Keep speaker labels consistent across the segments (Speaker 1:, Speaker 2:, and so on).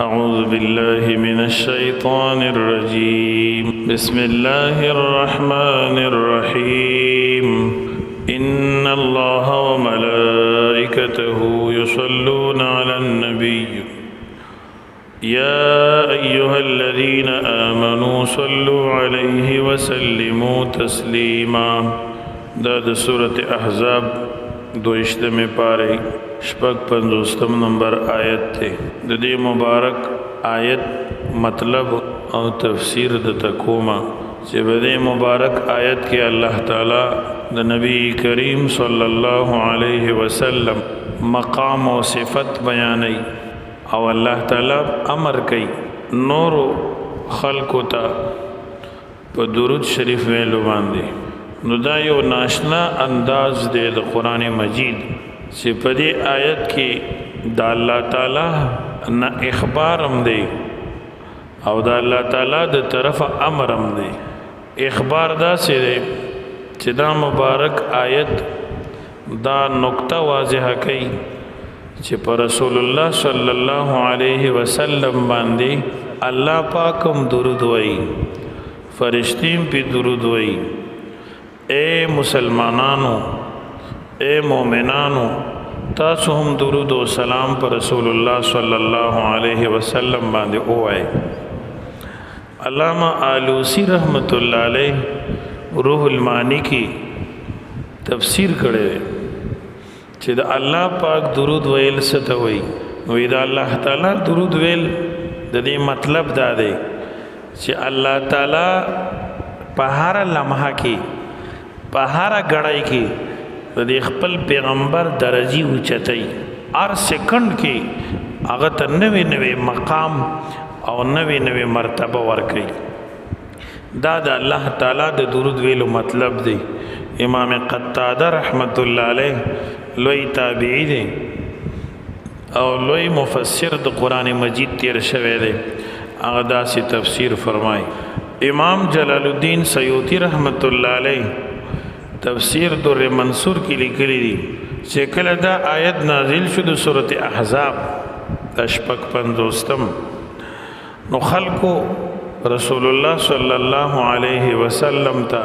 Speaker 1: أعوذ بالله من الشيطان الرجيم بسم الله الرحمن الرحيم إن الله وملائكته يصلون على النبي يا أيها الذين آمنوا صلوا عليه وسلموا تسليما. دا سورة احزاب دوشتم پارے شپږ پنځوستم نمبر آیت تے دې مبارک آیت مطلب او تفسیر د تکوما چې دې مبارک آیت کې الله تعالی د نبی کریم صلی الله علیه وسلم مقام او صفت بیانای او الله تعالی امر کوي نور خلق ته په درود شریف ویلو باندې. نو دا یو ناشنا انداز دی د قرآن مجید چې په دې آیت کې د الله تعالی نه اخبار هم دی او د الله تعالی د طرف امر هم دی. اخبار دا سره دی چې دا مبارک آیت دا نقطه واضحه کوي چې پر رسول الله صلی الله علیه وسلم باندې الله پاکم درود وایي، فرشتیم پی درود وایي. اے مسلمانانو، اے مومنانو، تاسو هم درود و سلام پر رسول اللہ صلی اللہ علیہ وسلم باندې اوائے. علامہ آلوسی رحمت اللہ علیہ روح المانی کی تفسیر کرے چې دا اللہ پاک درود ویل ستوئی وی دا اللہ تعالی درود ویل دا دی مطلب دا دی چې اللہ تعالی پہار لمحہ کی پہارا گڑائی کی د خپل پیغمبر درجی اوچتای هر سکند کې هغه ته نوې نوې مقام او نوې نوې مرتبه ورکړي. دا د الله تعالی د درود ویلو مطلب دی. امام قتاده رحمت الله علیه لوی تابعی دی او لوی مفسر د قرآن مجید تیر شوی دی. هغه داسې تفسیر فرمای. امام جلال الدین سیوطی رحمت الله علیه تفسیر در منصور کی لکلی دی چې کله دا آیت نازل شو د سورۃ احزاب شپږ پنځوستم نو خلقو رسول الله صلی الله علیه وسلم ته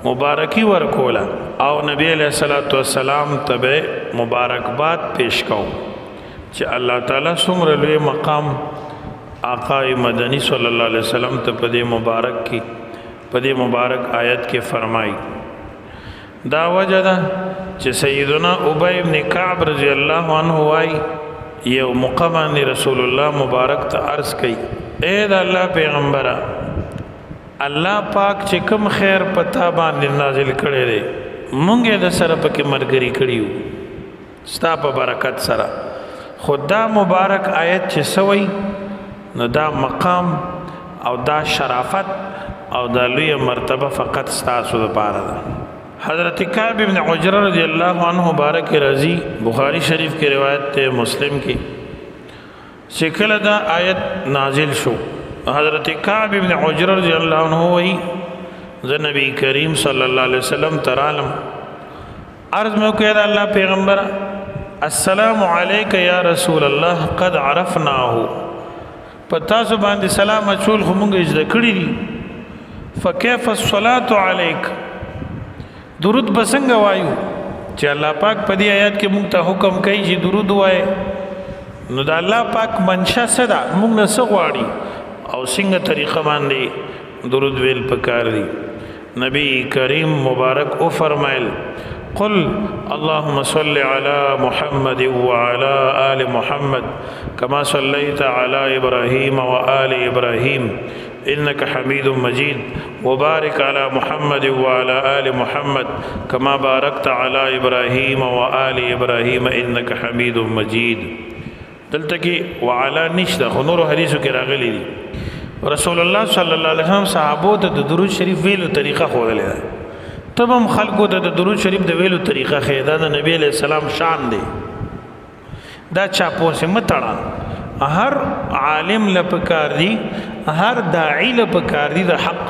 Speaker 1: مبارکی ورکولا او نبی علیہ الصلوۃ والسلام ته مبارکباد پیش کو چې الله تعالی څومره لوی مقام آقا مدنی صلی الله علیه وسلم ته په دې مبارک آیت کې فرمائی. دا وجه ده چې سیدنا ابی ابن کعب رضی الله عنه وای یو مقام رسول الله مبارک ته عرض کړي اے د الله پیغمبره الله پاک چې کوم خیر پتا باندې نازل کړي دی مونږه د سره پکې مرګري کړیو ستا په برکت سره. خدا مبارک آیت چې سوی نو دا مقام او دا شرافت او دا لوی مرتبه فقط ستاسو لپاره ده. حضرت کعب ابن عجرہ رضی اللہ عنہ مبارک رضی بخاری شریف کی روایت تے مسلم کی شکل دا آیت نازل شو. حضرت کعب ابن عجرہ رضی اللہ عنہ وی نبی کریم صلی اللہ علیہ وسلم ترالم عرض میں کہہ اللہ پیغمبر السلام علیکہ یا رسول اللہ قد عرفناہو پتا سبحان دی سلام اچول خمونگ اجدہ کڑی دی فکیف الصلاة علیک درود بسنگ وایو چې الله پاک په دې آیات کې موږ ته حکم کوي چې درود وایي. نو د الله پاک منشا صدا موږ نه څه غواړي او څنګه طریقه باندې درود ویل پکار دي. نبی کریم مبارک او فرمایل قل اللهم صل على محمد وعلى آل محمد كما صليت على إبراهيم وآل إبراهيم إنك حميد مجيد وبارك على محمد وعلى آل محمد كما باركت على إبراهيم وآل إبراهيم إنك حميد مجيد. دلتکی وعلى نشدہ خنور حدیثو کی راغلی دی رسول اللہ صلی اللہ علیہ وسلم صحابو تا درود شریف ویلو طریقہ خود لے دا تب ہم خلقو تا درود شریف دا ویلو طریقہ خیدہ دا نبی علیہ السلام شان دے دا چاپو سے متڑا. ہر عالم لپکار دی ہر داعی لپکار دی دا حق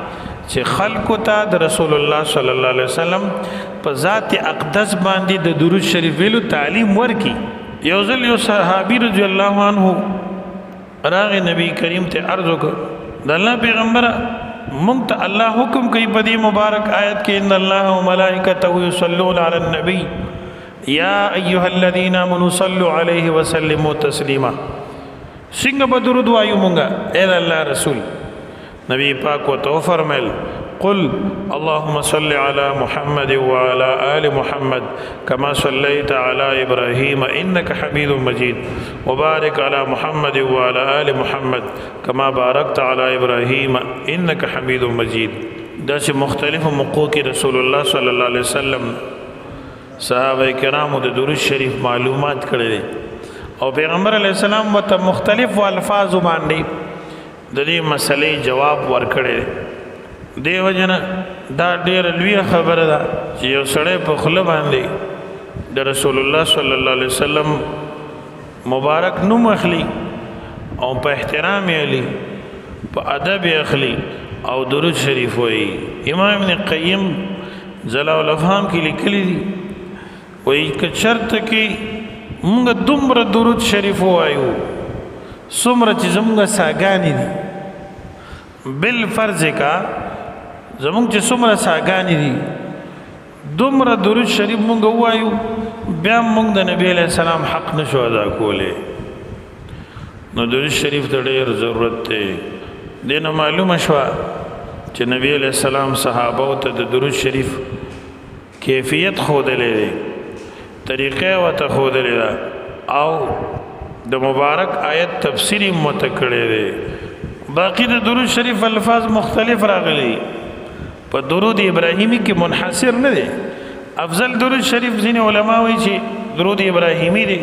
Speaker 1: چې خلقو ته د رسول الله صلی الله علیه وسلم په ذات اقدس باندې د درود شریف ویلو تعلیم ورکی. یو ځل یو صحابي رضی الله عنه راغ نبی کریم ته عرض وکړ د الله پیغمبر مونږ ته الله حکم کوي په دې مبارک آیت کې ان الله وملائکته یصلون علی النبی یا ایها الذین آمنوا صلوا علیه وسلموا تسلیما څنګه به درود وایو مونږه اے الله رسول نبی پاک وته فرمایل قل اللهم صل على محمد وعلى آل محمد كما صليت على إبراهيم إنك حميد مجيد وبارك على محمد وعلى آل محمد كما باركت على إبراهيم إنك حميد مجيد دا چې مختلف موقوع رسول الله صلی الله علیه وسلم صحابه کرامو د درود شریف معلومات کړي او پیغمبر علیه السلام وته مختلف الفاظ باندې د دې مسلې جواب ورکړي دیو جنا دا ډیر لوی خبره ده چې یو سړی په خله باندې د رسول الله صلی الله علیه وسلم مبارک نوم اخلي او په احترام یې علي په ادب اخلي او درود شریف وایي امام ابن قیم جلال الافهام کې لیکلي دي وایي که چرته کې موږ دومره درود شریف وایو څومره چې زموږ ساګانې دي بالفرض کا زمونږ چې څومره ساګانې دي دومره درود شریف مونږ ووایو بیا مونږ د نبی علیہ السلام حق نشو ادا کولی نو درود شریف ته ډېر ضرورت دی دې نه معلومه شوه چې نبی علیہ السلام صحابو ته د درود شریف کیفیت ښودلی دی طریقې ورته ښودلې ده او د مبارک آیت تفسیر یې ورته کړی دی باقي د درود شریف الفاظ مختلف راغلي په درود ابراهیمی کې منحصر نه دی افضل درود شریف ځینې علما وایي چې درود ابراهیمی دی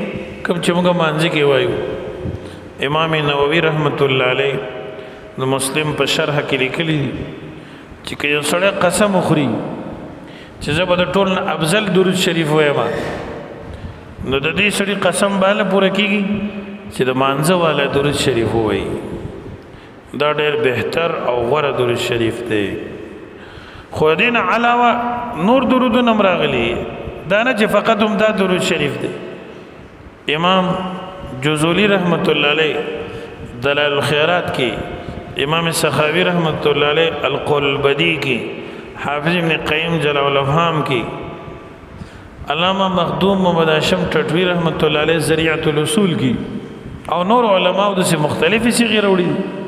Speaker 1: کوم چې موږ مانځي کې وایو امام نووي رحمت الله علیه د مسلم په شرح کې لیکلي چې که یو سړی قسم وخوري چې زه به د ټول نه افضل درود شریف وایم نو د دې سړي قسم بالا پوره کیږي چې د مانځه والا درود شریف وایي دا ډېر بهتر او غوره درود شریف دی خو دین علاوه نور درودونه هم راغلي دا نه چې فقط هم دا درود شریف دی امام جزولی رحمت الله علیه دلائل الخیرات کې امام سخاوی رحمت الله علیه القول البدی کې حافظ ابن قیم جلال الافهام کې علامہ مخدوم محمد هاشم ټټوی رحمت الله علیه ذریعۃ الاصول کې او نور علماء د مختلفي صيغې راوړي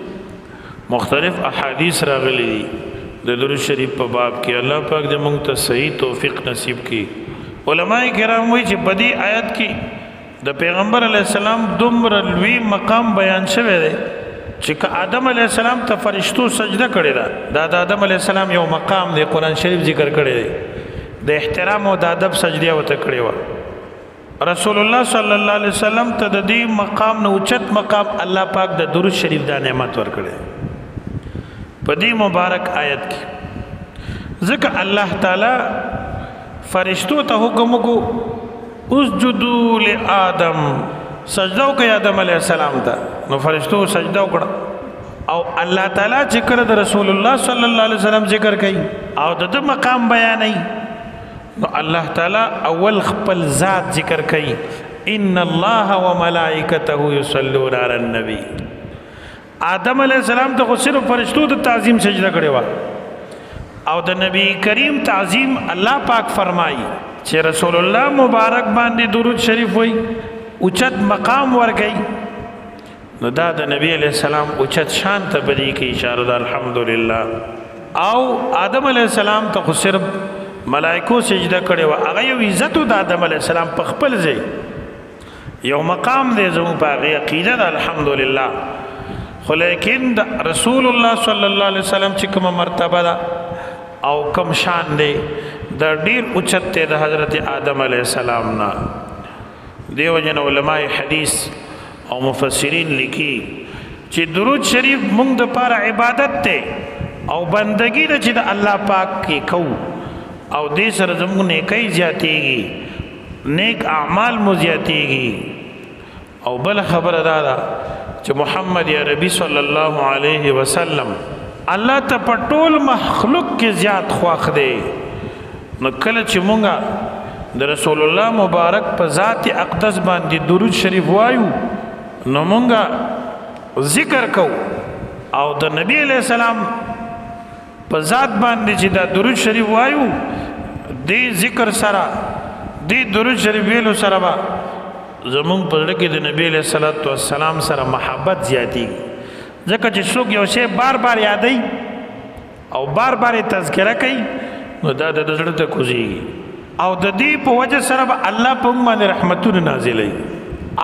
Speaker 1: مختلف احادیث راغلي دي د درود شریف په باب کې الله پاک دې موږ ته صحیح توفیق نصیب کړي علماء کرام وایي چې په دې آیت کې د پیغمبر علی السلام دومره لوی مقام بیان شوی دی چې آدم علی السلام ته فرشتو سجده کړې ده د آدم علی السلام یو مقام دی قرآن شریف ذکر کړی دی د احترام او د ادب سجده وته کړې و رسول الله صلی الله علیه وسلم ته د دې مقام نه اوچت مقام الله پاک د درود شریف د نعمت ورکړي په دې مبارک آیت کې ځکه الله تعالی فرشتو ته حکم وکړو اسجدوا لآدم سجده وکړئ آدم علیه السلام ته نو فرشتو سجده وکړه او الله تعالی چې کله د رسول الله صلی الله علیه وسلم ذکر کوي او د مقام بیانوي نو الله تعالی اول خپل ذات ذکر کوي ان الله وملائکته یصلون علی النبی آدم علیہ السلام ته خو صرف فرشتو د تعظیم سجده کړې وه او د نبی کریم تعظیم الله پاک فرمایي چې رسول الله مبارک باندې درود شریف وایي اوچت مقام ورکوي نو دا د نبی علیہ السلام اوچت شان ته بدې کې اشاره ده الحمدلله او آدم علیہ السلام ته خو صرف ملائکو سجده کړې وه هغه یو عزت د آدم علیہ السلام په خپل ځای یو مقام دی زموږ په هغې عقیده ده الحمدلله خو لیکن د رسول الله صلی الله علیه وسلم چې کومه مرتبه ده او کم شان دی دا ډیر اوچت دی د حضرت آدم علیه السلام نه دیو جن علماء حدیث او مفسرین لیکي چې درود شریف موږ د پاره عبادت دی او بندگی ده چې د الله پاک کې کو او دې سره زموږ نیکۍ زیاتېږي نیک اعمال مو زیاتېږي او بل خبره دا ده چې محمد عربي صلی الله علیه وسلم الله ته په ټول مخلوق کې زیات خواخ دی نو کله چې مونږه د رسول الله مبارک په ذات اقدس باندې درود شریف وایو نو مونږه ذکر کو او د نبی علیہ السلام په ذات باندې چې دا درود شریف وایو دی ذکر سره دی درود شریف ویلو سره با زمون په لکه د نبی علیہ الصلوۃ والسلام سره محبت زیاتی ځکه چې څوک یو شی بار بار یادای او بار بار تذکرہ کوي نو دا د زړه ته کوزي او د دې په وجه سره به الله په موږ باندې رحمتونه نازلای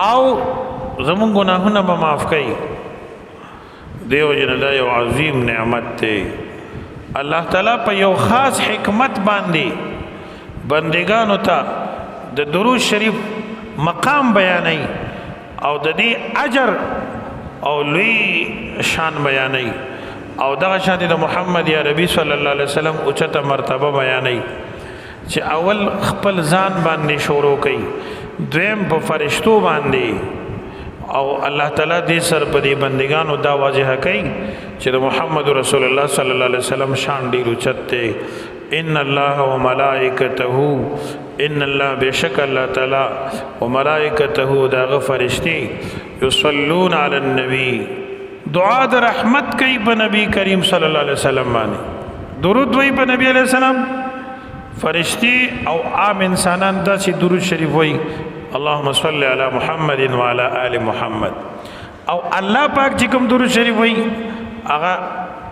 Speaker 1: او زمون ګناهونه به معاف کوي دیو جن دا یو عظیم نعمت ته الله تعالی په یو خاص حکمت باندې بندگانو ته د درود شریف مقام بیانای او د دې اجر او لوی شان بیانای او دغه شان د محمد عربي صلی الله علیه وسلم اوچته مرتبه بیانای چې اول خپل ځان باندې شروع کړي دویم په فرشتو باندې او الله تعالی دې سر په دې بندگانو دا واضح کوي چې د محمد رسول الله صلی الله علیه وسلم شان ډیر اوچته ان الله وملائکته ان الله بشک الله تعالی وملائکته دا فرشتي یصلون علی النبی دعا د رحمت کوي په نبی کریم صلی الله علیه وسلم باندې درود وای په نبی علیہ السلام فرشتي او عام انسانان دا چې درود شریف وای اللهم صل علی محمد وعلى آل محمد او الله پاک چې کوم درود شریف وای هغه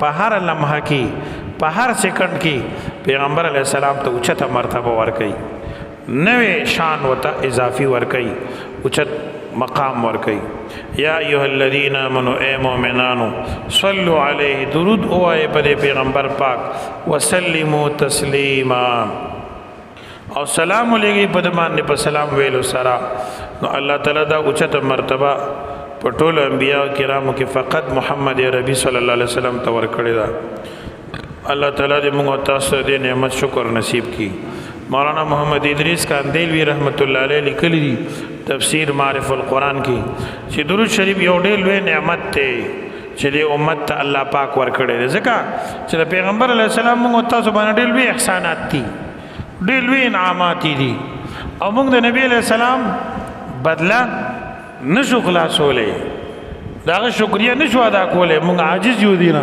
Speaker 1: په هر لمحه کې په هر سکند کې پیغمبر علیہ السلام ته اوچته مرتبه ورکړي نوې شان وته اضافي ورکړي اوچت مقام ورکړي یا ایها الذین آمنوا اے مؤمنانو صلوا علیه درود اوای په پیغمبر پاک وسلموا تسلیما او سلام علیکم په باندې په سلام ویلو سره نو الله تعالی دا اوچته مرتبه په ټول انبیاء کرامو کې فقط محمد عربي صلی الله علیه وسلم ته ورکړی دا الله تعالی دې موږ تاسو دې نعمت شکر نصیب کړي مولانا محمد ادریس کاندیلوی رحمت الله علیه لیکلی دي تفسیر معرف القرآن کې چې درود شریف یو ډېر لوی نعمت ته چې دې امت ته الله پاک ورکړی ځکه چې د پیغمبر علیه السلام موږ تاسو باندې ډېر لوی احسانات دي ډېر لوی انعامات دي او موږ د نبی علیہ السلام بدله نشو خلاصولی داغه شکریه نشو ادا کولی مونږ عاجز یو دي نه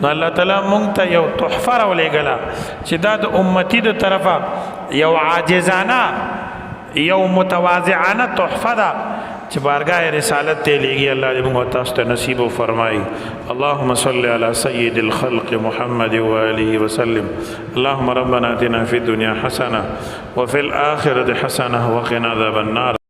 Speaker 1: نو الله تعالی مونږ ته یو تحفه راولېږله چې دا د امتی د طرفه یو عاجزانه یو متواضعانه تحفه ده چې بارگاه رسالت ته لېږي الله دې مونږ تاسو ته نصیب و فرمایي اللهم صل على سيد الخلق محمد وآله وسلم اللهم ربنا آتنا في الدنيا حسنة وفي الآخرة حسنة وقنا عذاب النار